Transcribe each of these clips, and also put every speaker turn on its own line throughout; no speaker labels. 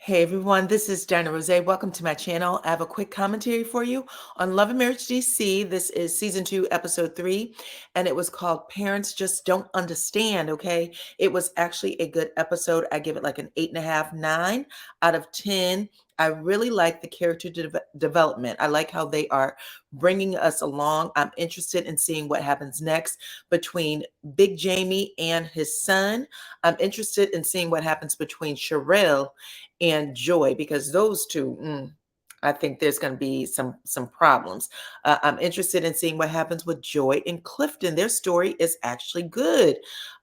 Hey everyone, this is DyanaRozay. Welcome to my channel. I have a quick commentary for you on Love and Marriage DC. This is season 2, episode 3, and it was called Parents Just Don't Understand. Okay, it was actually a good episode. I give it like an 8.5, 9 out of 10. I really like the character development. I like how they are bringing us along. I'm interested in seeing what happens next between Big Jamie and his son. I'm interested in seeing what happens between Sheree and Joy, because those two, I think there's going to be some problems. I'm interested in seeing what happens with Joy and Clifton. Their story is actually good.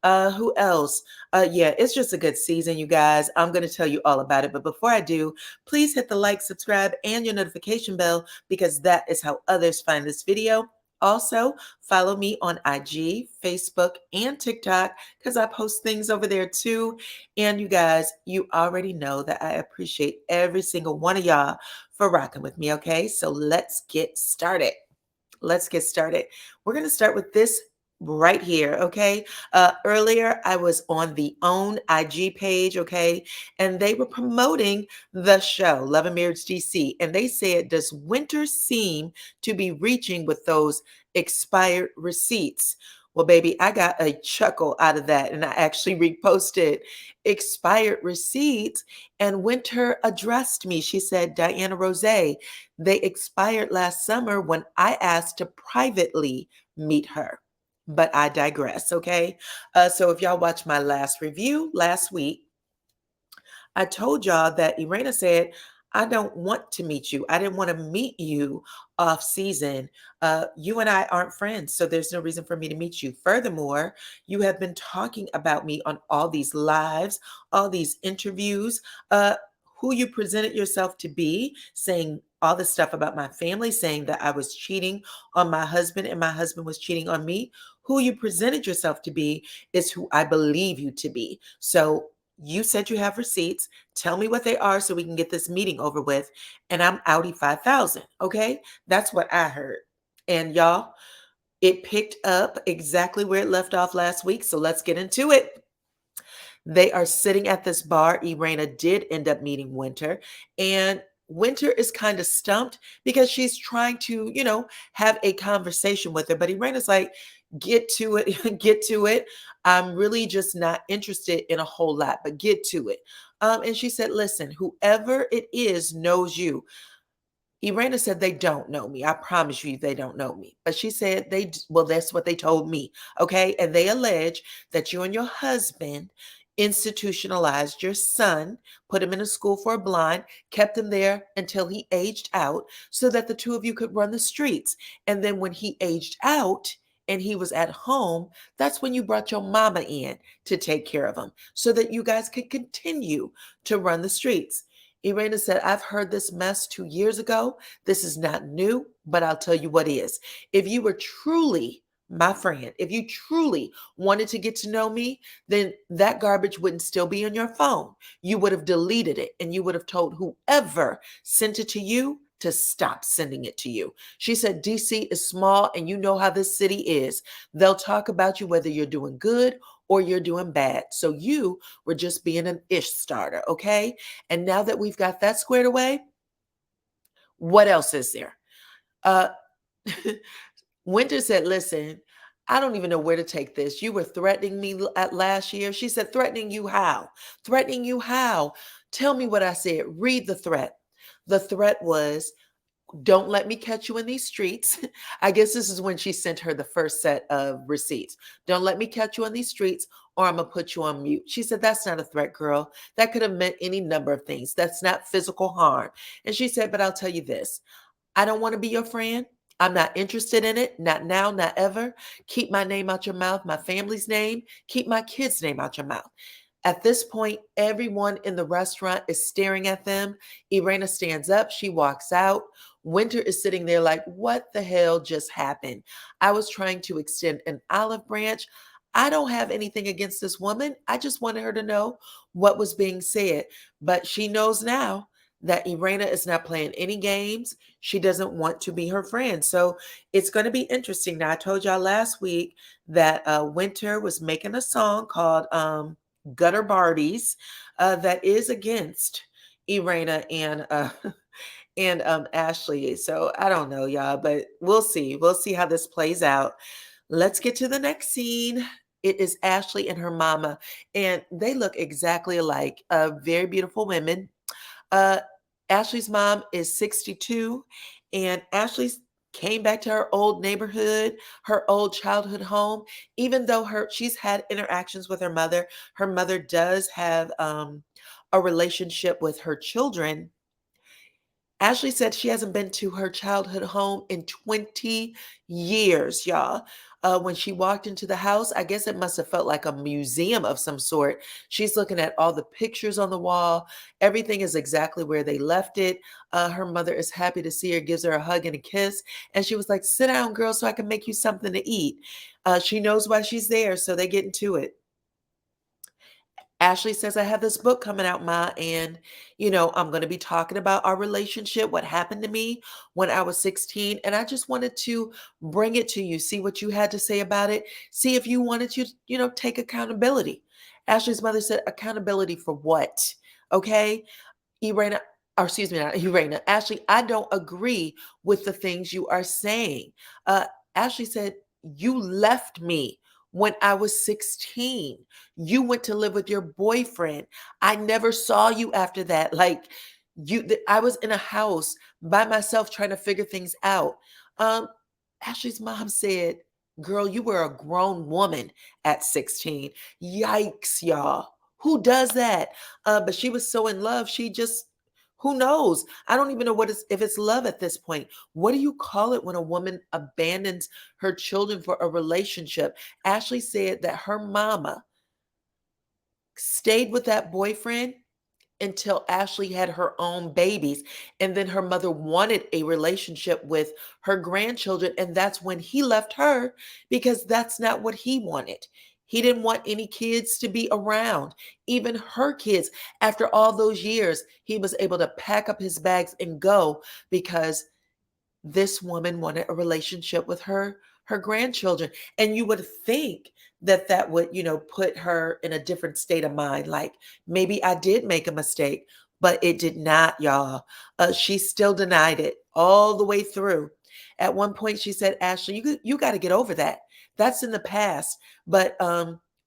Who else? Yeah, it's just a good season, you guys. I'm going to tell you all about it. But before I do, please hit the like, subscribe, and your notification bell, because that is how others find this video. Also, follow me on IG, Facebook, and TikTok, because I post things over there too. And you guys, you already know that I appreciate every single one of y'all for rocking with me, okay? So let's get started. Let's get started. We're going to start with this right here, okay? Earlier, I was on the OWN IG page, okay? And they were promoting the show, Love and Marriage DC. And they said, does winter seem to be reaching with those expired receipts? Well, baby, I got a chuckle out of that. And I actually reposted expired receipts. And Winter addressed me. She said, DyanaRozay, they expired last summer when I asked to privately meet her. But I digress, okay? So if y'all watched my last review last week, I told y'all that Irena said, I don't want to meet you. I didn't want to meet you off season. You and I aren't friends, so there's no reason for me to meet you. Furthermore, you have been talking about me on all these lives, all these interviews, who you presented yourself to be, saying all this stuff about my family, saying that I was cheating on my husband and my husband was cheating on me. Who you presented yourself to be is who I believe you to be. So you said you have receipts. Tell me what they are so we can get this meeting over with. And I'm outie 5,000. Okay. That's what I heard. And y'all, it picked up exactly where it left off last week. So let's get into it. They are sitting at this bar. Irena did end up meeting Winter, and Winter is kind of stumped because she's trying to, have a conversation with her. But Irena's like, get to it, get to it. I'm really just not interested in a whole lot, but get to it. And she said, listen, whoever it is knows you. Irena said, they don't know me. I promise you, they don't know me. But she said, well, that's what they told me. Okay. And they allege that you and your husband institutionalized your son, put him in a school for a blind, kept him there until he aged out so that the two of you could run the streets. And then when he aged out and he was at home, that's when you brought your mama in to take care of him so that you guys could continue to run the streets. Irena said, I've heard this mess 2 years ago. This is not new, but I'll tell you what is. If you were truly my friend, if you truly wanted to get to know me, then that garbage wouldn't still be on your phone. You would have deleted it and you would have told whoever sent it to you to stop sending it to you. She said, DC is small and you know how this city is. They'll talk about you whether you're doing good or you're doing bad. So you were just being an ish starter, okay? And now that we've got that squared away, what else is there? Uh, Winter said, listen, I don't even know where to take this. You were threatening me at last year. She said, threatening you how? Threatening you how? Tell me what I said. Read the threat. The threat was, don't let me catch you in these streets. I guess this is when she sent her the first set of receipts. Don't let me catch you on these streets or I'm going to put you on mute. She said, that's not a threat, girl. That could have meant any number of things. That's not physical harm. And she said, but I'll tell you this. I don't want to be your friend. I'm not interested in it. Not now, not ever. Keep my name out your mouth, my family's name. Keep my kids' name out your mouth. At this point, everyone in the restaurant is staring at them. Irena stands up. She walks out. Winter is sitting there like, what the hell just happened? I was trying to extend an olive branch. I don't have anything against this woman. I just wanted her to know what was being said. But she knows now that Irena is not playing any games. She doesn't want to be her friend. So it's going to be interesting. Now, I told y'all last week that Winter was making a song called Gutter Barbies that is against, Irena and and Ashley. So I don't know, y'all, but we'll see. We'll see how this plays out. Let's get to the next scene. It is Ashley and her mama, and they look exactly alike. Very beautiful women. Uh, Ashley's mom is 62, and Ashley came back to her old neighborhood, her old childhood home. Even though she's had interactions with her mother does have a relationship with her children. Ashley said she hasn't been to her childhood home in 20 years, y'all. When she walked into the house, I guess it must have felt like a museum of some sort. She's looking at all the pictures on the wall. Everything is exactly where they left it. Her mother is happy to see her, gives her a hug and a kiss. And she was like, "Sit down, girl, so I can make you something to eat." She knows why she's there, so they get into it. Ashley says, "I have this book coming out, Ma, and I'm going to be talking about our relationship, what happened to me when I was 16. And I just wanted to bring it to you, see what you had to say about it, see if you wanted to, take accountability." Ashley's mother said, "Accountability for what?" Okay. Irena, or excuse me, not Irena, Ashley, "I don't agree with the things you are saying." Uh, Ashley said, "You left me when I was 16. You went to live with your boyfriend. I never saw you after that. Like I was in a house by myself trying to figure things out." Um, Ashley's mom said, "Girl, you were a grown woman at 16. Yikes, y'all. Who does that?" But she was so in love, she just, who knows? I don't even know if it's love at this point. What do you call it when a woman abandons her children for a relationship? Ashley said that her mama stayed with that boyfriend until Ashley had her own babies. And then her mother wanted a relationship with her grandchildren. And that's when he left her, because that's not what he wanted. He didn't want any kids to be around, even her kids. After all those years, he was able to pack up his bags and go because this woman wanted a relationship with her grandchildren. And you would think that that would put her in a different state of mind, like maybe I did make a mistake. But it did not, y'all. She still denied it all the way through. At one point she said, "Ashley, you got to get over that. That's in the past. But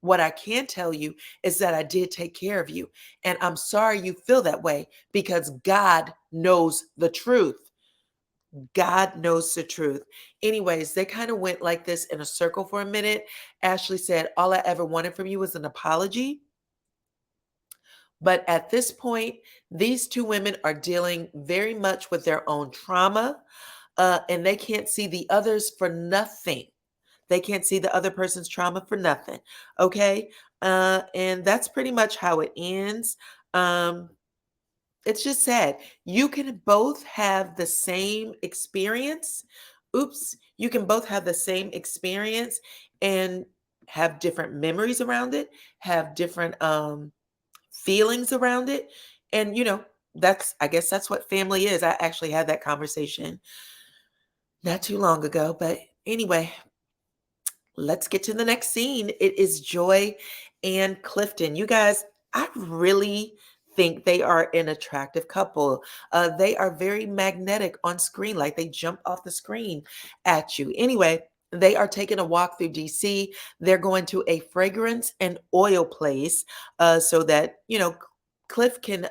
what I can tell you is that I did take care of you, and I'm sorry you feel that way, because God knows the truth." God knows the truth. Anyways, they kind of went like this in a circle for a minute. Ashley said, "All I ever wanted from you was an apology." But at this point, these two women are dealing very much with their own trauma, and they can't see the others for nothing. They can't see the other person's trauma for nothing. Okay. And that's pretty much how it ends. Um, it's just sad. You can both have the same experience. Oops. You can both have the same experience and have different memories around it, have different feelings around it. And I guess that's what family is. I actually had that conversation not too long ago. But anyway, let's get to the next scene. It is Joy and Clifton. You guys, I really think they are an attractive couple. They are very magnetic on screen, like they jump off the screen at you. Anyway, they are taking a walk through DC. They're going to a fragrance and oil place so that, Cliff can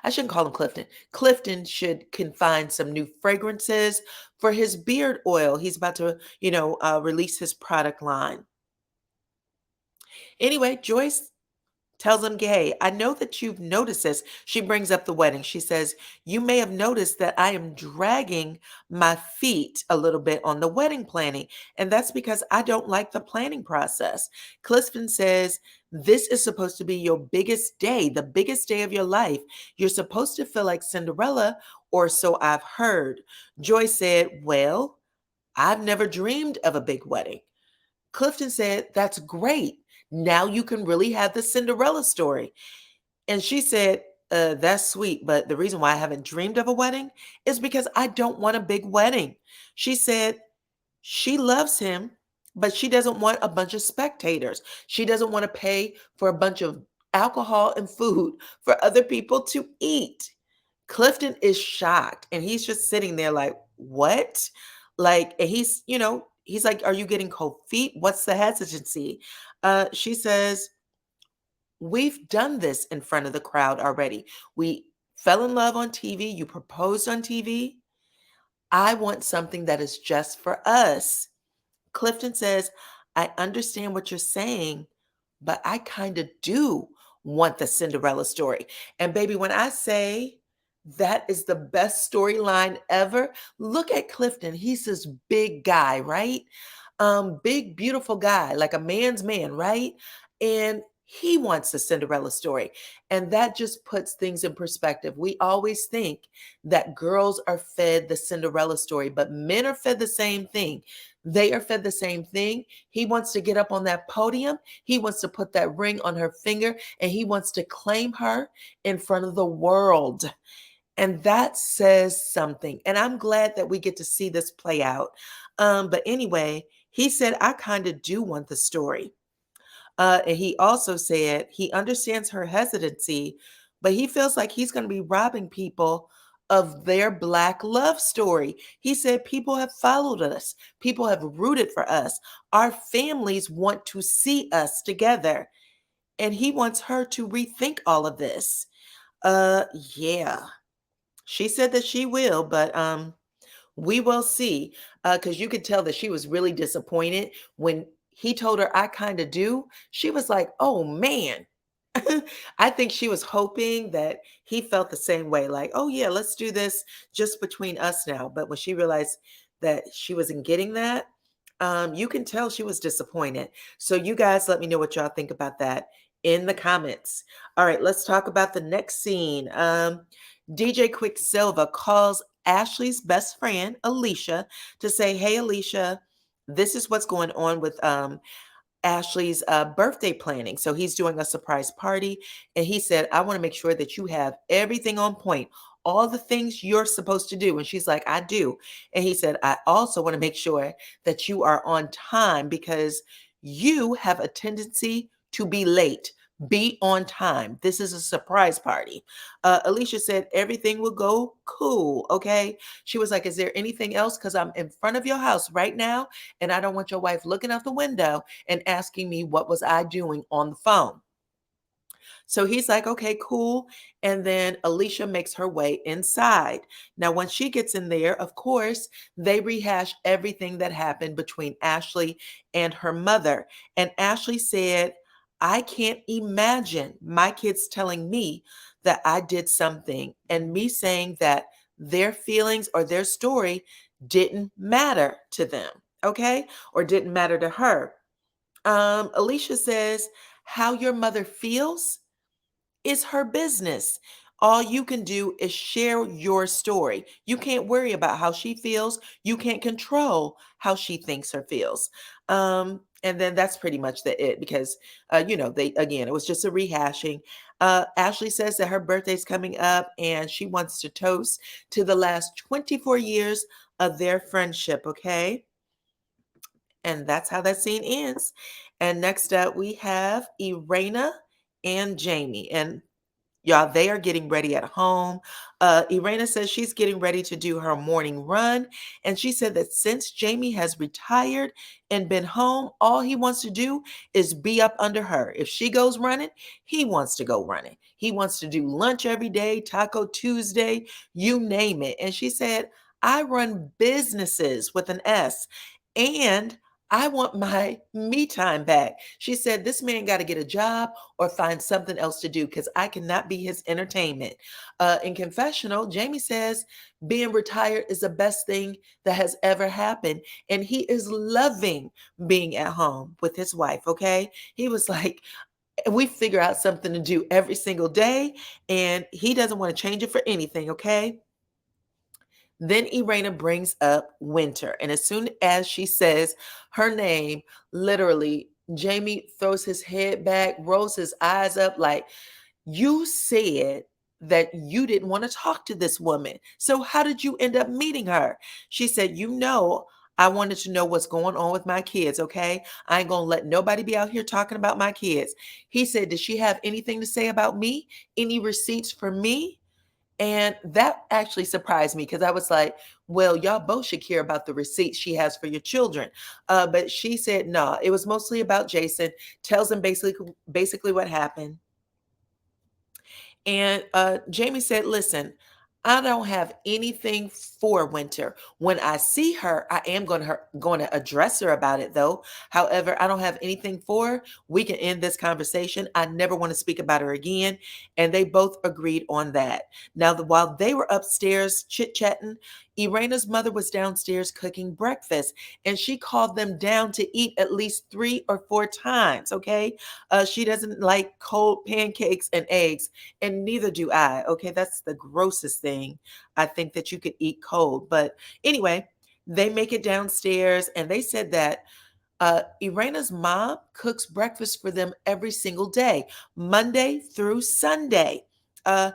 I shouldn't call him Clifton. Clifton can find some new fragrances for his beard oil. He's about to, release his product line. Anyway, Joyce tells him, "Hey, I know that you've noticed this." She brings up the wedding. She says, "You may have noticed that I am dragging my feet a little bit on the wedding planning. And that's because I don't like the planning process." Clifton says, "This is supposed to be your biggest day, the biggest day of your life. You're supposed to feel like Cinderella, or so I've heard." Joy said, "Well, I've never dreamed of a big wedding." Clifton said, "That's great. Now you can really have the Cinderella story." And she said, "That's sweet, but the reason why I haven't dreamed of a wedding is because I don't want a big wedding." She said she loves him, but she doesn't want a bunch of spectators. She doesn't want to pay for a bunch of alcohol and food for other people to eat. Clifton is shocked and he's just sitting there like, what? Like, and he's like, are you getting cold feet? What's the hesitancy? She says, we've done this in front of the crowd already. We fell in love on TV. You proposed on TV. I want something that is just for us. Clifton says, I understand what you're saying, but I kind of do want the Cinderella story. And baby, when I say that is the best storyline ever, look at Clifton. He's this big guy, right? Big, beautiful guy, like a man's man, right? And he wants the Cinderella story. And that just puts things in perspective. We always think that girls are fed the Cinderella story, but men are fed the same thing. They are fed the same thing. He wants to get up on that podium. He wants to put that ring on her finger and he wants to claim her in front of the world. And that says something. And I'm glad that we get to see this play out. But anyway, he said, I kind of do want the story. And he also said he understands her hesitancy, but he feels like he's going to be robbing people of their Black love story. He said, people have followed us, people have rooted for us. Our families want to see us together. And he wants her to rethink all of this. Yeah. She said that she will, but we will see. Because you could tell that she was really disappointed when he told her, I kind of do. She was like, oh man. I think she was hoping that he felt the same way, like, oh yeah, let's do this just between us now. But when she realized that she wasn't getting that, you can tell she was disappointed. So you guys let me know what y'all think about that in the comments. All right, let's talk about the next scene. DJ Quicksilver calls Ashley's best friend, Alicia, to say, hey, Alicia, this is what's going on with Ashley's birthday planning. So he's doing a surprise party. And he said, I want to make sure that you have everything on point, all the things you're supposed to do. And she's like, I do. And he said, I also want to make sure that you are on time because you have a tendency to be late. Be on time. This is a surprise party. Alicia said everything will go cool. Okay. She was like, is there anything else? Because I'm in front of your house right now. And I don't want your wife looking out the window and asking me what was I doing on the phone. So he's like, okay, cool. And then Alicia makes her way inside. Now, when she gets in there, of course, they rehash everything that happened between Ashley and her mother. And Ashley said, I can't imagine my kids telling me that I did something and me saying that their feelings or their story didn't matter to them, okay? Or didn't matter to her. Alicia says, how your mother feels is her business. All you can do is share your story. You can't worry about how she feels. You can't control how she thinks or feels. And then that's pretty much it because, it was just a rehashing. Ashley says that her birthday's coming up and she wants to toast to the last 24 years of their friendship. Okay. And that's how that scene ends. And next up, we have Irena and Jamie. And y'all, they are getting ready at home. Irena says she's getting ready to do her morning run. And she said that since Jamie has retired and been home, all he wants to do is be up under her. If she goes running, he wants to go running. He wants to do lunch every day, Taco Tuesday, you name it. And she said, I run businesses with an S. And I want my me time back. She said, this man got to get a job or find something else to do because I cannot be his entertainment. In confessional, Jamie says being retired is the best thing that has ever happened. And he is loving being at home with his wife. Okay. He was like, we figure out something to do every single day and he doesn't want to change it for anything. Okay. Then Irena brings up Winter. And as soon as she says her name, literally, Jamie throws his head back, rolls his eyes up like, you said that you didn't want to talk to this woman. So how did you end up meeting her? She said, I wanted to know what's going on with my kids, okay? I ain't gonna let nobody be out here talking about my kids. He said, did she have anything to say about me? Any receipts for me? And that actually surprised me because I was like, well, y'all both should care about the receipts she has for your children. But she said, no, it was mostly about Jason, tells him basically what happened. And Jamie said, listen, I don't have anything for Winter. When I see her, I am going to address her about it, though. However, I don't have anything for her. We can end this conversation. I never want to speak about her again. And they both agreed on that. Now, while they were upstairs chit-chatting, Irena's mother was downstairs cooking breakfast, and she called them down to eat at least 3 or 4 times, okay? She doesn't like cold pancakes and eggs, and neither do I. Okay, that's the grossest thing I think that you could eat cold. But anyway, they make it downstairs, and they said that Irena's mom cooks breakfast for them every single day, Monday through Sunday. Uh,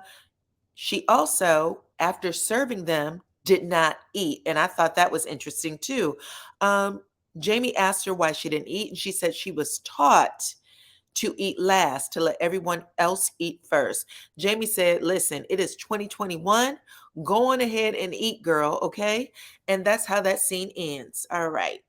she also, after serving them, did not eat, and I thought that was interesting too. Um, Jamie asked her why she didn't eat, and she said she was taught to eat last, to let everyone else eat first. Jamie said, listen, it is 2021. Go on ahead and eat, girl, okay? And that's how that scene ends. All right.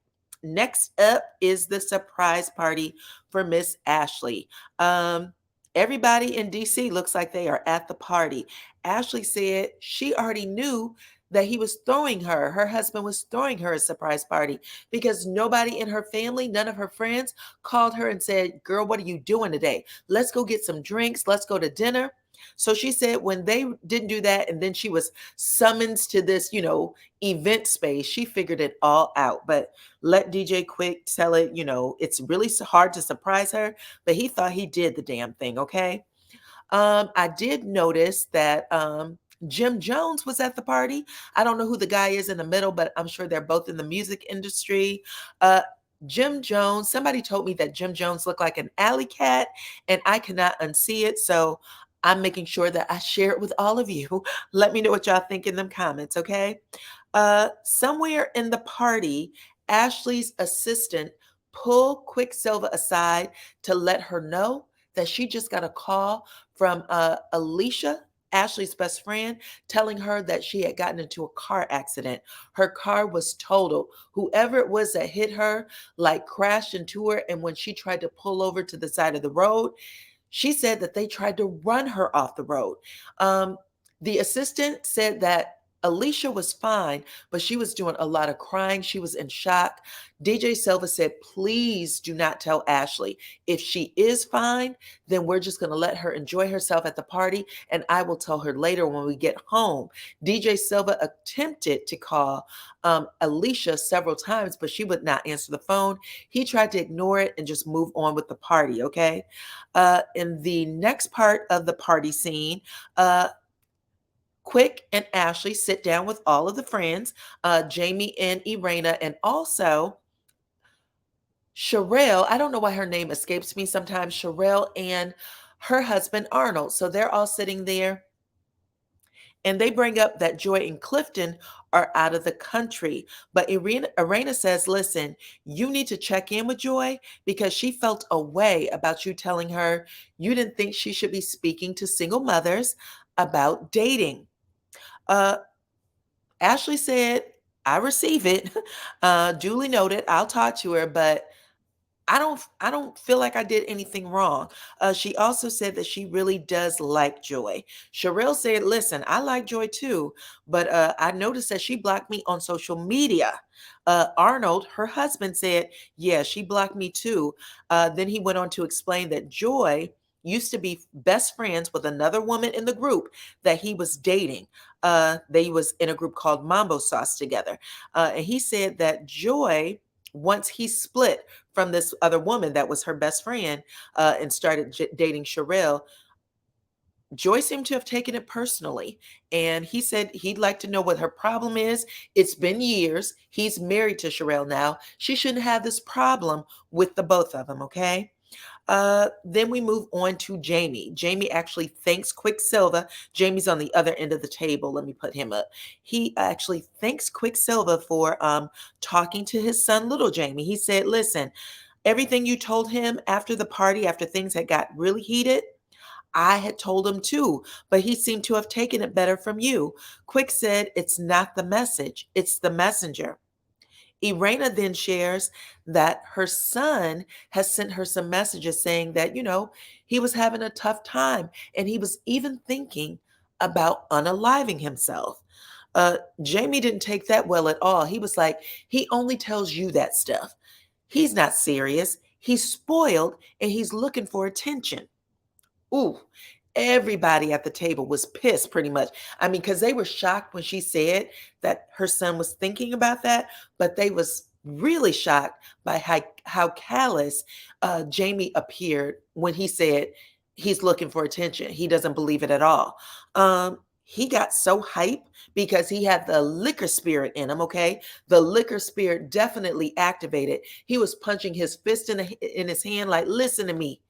Next up is the surprise party for Miss Ashley. Everybody in DC looks like they are at the party. Ashley said she already knew that he was throwing her husband was throwing her a surprise party because nobody in her family, none of her friends called her and said, girl, what are you doing today? Let's go get some drinks. Let's go to dinner. So she said when they didn't do that, and then she was summoned to this, event space, she figured it all out. But let DJ Quick tell it, it's really hard to surprise her, but he thought he did the damn thing, okay? I did notice that Jim Jones was at the party. I don't know who the guy is in the middle, but I'm sure they're both in the music industry. Uh, Jim Jones, somebody told me that Jim Jones looked like an alley cat, and I cannot unsee it. So I'm making sure that I share it with all of you. Let me know what y'all think in them comments, okay? Somewhere in the party, Ashley's assistant pulled Quicksilver aside to let her know that she just got a call from Alicia, Ashley's best friend, telling her that she had gotten into a car accident. Her car was totaled. Whoever it was that hit her, like crashed into her. And when she tried to pull over to the side of the road, she said that they tried to run her off the road. The assistant said that Alicia was fine, but she was doing a lot of crying. She was in shock. DJ Silva said, please do not tell Ashley. If she is fine, then we're just going to let her enjoy herself at the party, and I will tell her later when we get home. DJ Silva attempted to call Alicia several times, but she would not answer the phone. He tried to ignore it and just move on with the party, okay? In the next part of the party scene, Quick and Ashley sit down with all of the friends, Jamie and Irena, and also Sherelle. I don't know why her name escapes me sometimes. Sherelle and her husband, Arnold. So they're all sitting there. And they bring up that Joy and Clifton are out of the country. But Irena says, listen, you need to check in with Joy because she felt a way about you telling her you didn't think she should be speaking to single mothers about dating. Ashley said, I receive it. Duly noted. I'll talk to her, but I don't feel like I did anything wrong. She also said that she really does like Joy. Sherelle said, listen, I like Joy too, but I noticed that she blocked me on social media. Arnold, her husband, said, yeah, she blocked me too. Then he went on to explain that Joy used to be best friends with another woman in the group that he was dating. They was in a group called Mambo Sauce together. And he said that Joy, once he split from this other woman that was her best friend and started dating Sherelle, Joy seemed to have taken it personally. And he said he'd like to know what her problem is. It's been years. He's married to Sherelle now. She shouldn't have this problem with the both of them, okay? Then we move on to Jamie. Jamie actually thanks Quicksilver. Jamie's on the other end of the table. Let me put him up. He actually thanks Quicksilver for talking to his son, little Jamie. He said, listen, everything you told him after the party, after things had got really heated, I had told him too, but he seemed to have taken it better from you. Quick said, it's not the message, it's the messenger. Irena then shares that her son has sent her some messages saying that, he was having a tough time and he was even thinking about unaliving himself. Jamie didn't take that well at all. He was like, he only tells you that stuff. He's not serious. He's spoiled and he's looking for attention. Ooh, everybody at the table was pissed pretty much. I mean, because they were shocked when she said that her son was thinking about that, but they was really shocked by how callous Jamie appeared when he said he's looking for attention. He doesn't believe it at all. He got so hyped because he had the liquor spirit in him, okay? The liquor spirit definitely activated. He was punching his fist in his hand like, listen to me.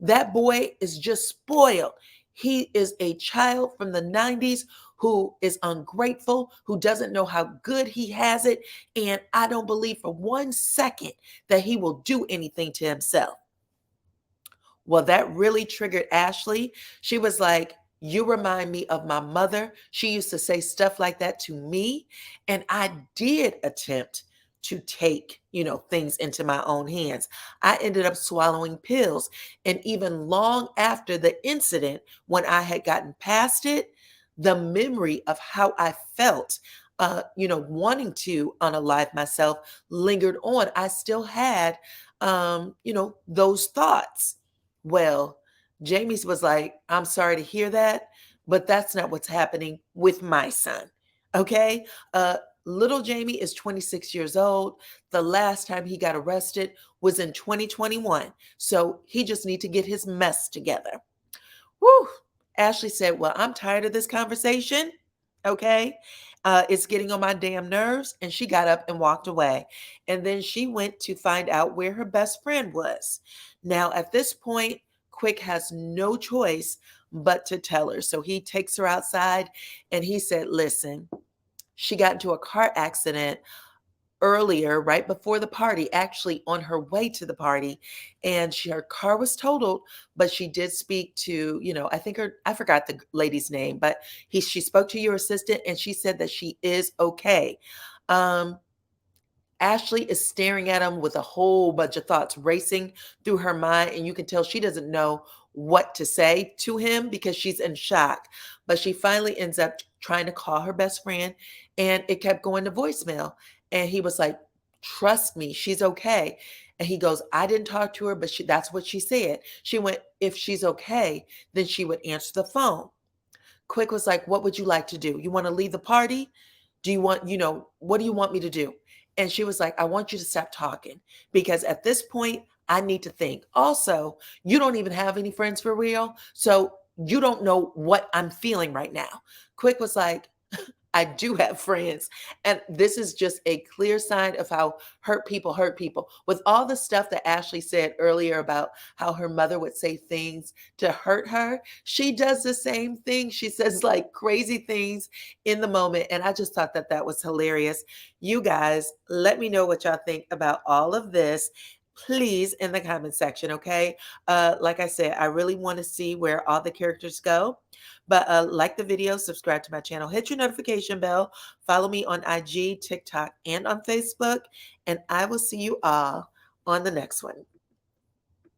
That boy is just spoiled. He is a child from the 90s who is ungrateful, who doesn't know how good he has it. And I don't believe for 1 second that he will do anything to himself. Well, that really triggered Ashley. She was like, you remind me of my mother. She used to say stuff like that to me. And I did attempt to take, things into my own hands. I ended up swallowing pills. And even long after the incident, when I had gotten past it, the memory of how I felt, wanting to unalive myself lingered on. I still had, those thoughts. Well, Jamie's was like, I'm sorry to hear that, but that's not what's happening with my son. Okay. Little Jamie is 26 years old. The last time he got arrested was in 2021. So he just need to get his mess together. Whew. Ashley said, well, I'm tired of this conversation. Okay. It's getting on my damn nerves. And she got up and walked away. And then she went to find out where her best friend was. Now, at this point, Quick has no choice but to tell her. So he takes her outside and he said, listen, she got into a car accident earlier, right before the party, actually on her way to the party. And her car was totaled, but she did speak to, I forgot the lady's name, but she spoke to your assistant and she said that she is okay. Ashley is staring at him with a whole bunch of thoughts racing through her mind. And you can tell she doesn't know what to say to him because she's in shock. But she finally ends up trying to call her best friend and it kept going to voicemail. And he was like, trust me, she's okay. And he goes, I didn't talk to her, but that's what she said. She went, if she's okay, then she would answer the phone. Quick was like, what would you like to do? You want to leave the party? Do you want, what do you want me to do? And she was like, I want you to stop talking because at this point, I need to think. Also, you don't even have any friends for real. So you don't know what I'm feeling right now. Quick was like, I do have friends. And this is just a clear sign of how hurt people hurt people. With all the stuff that Ashley said earlier about how her mother would say things to hurt her, she does the same thing. She says like crazy things in the moment. And I just thought that that was hilarious. You guys, let me know what y'all think about all of this. Please in the comment section, okay? Like I said, I really want to see where all the characters go. But like the video, subscribe to my channel, hit your notification bell, follow me on IG, TikTok, and on Facebook. And I will see you all on the next one.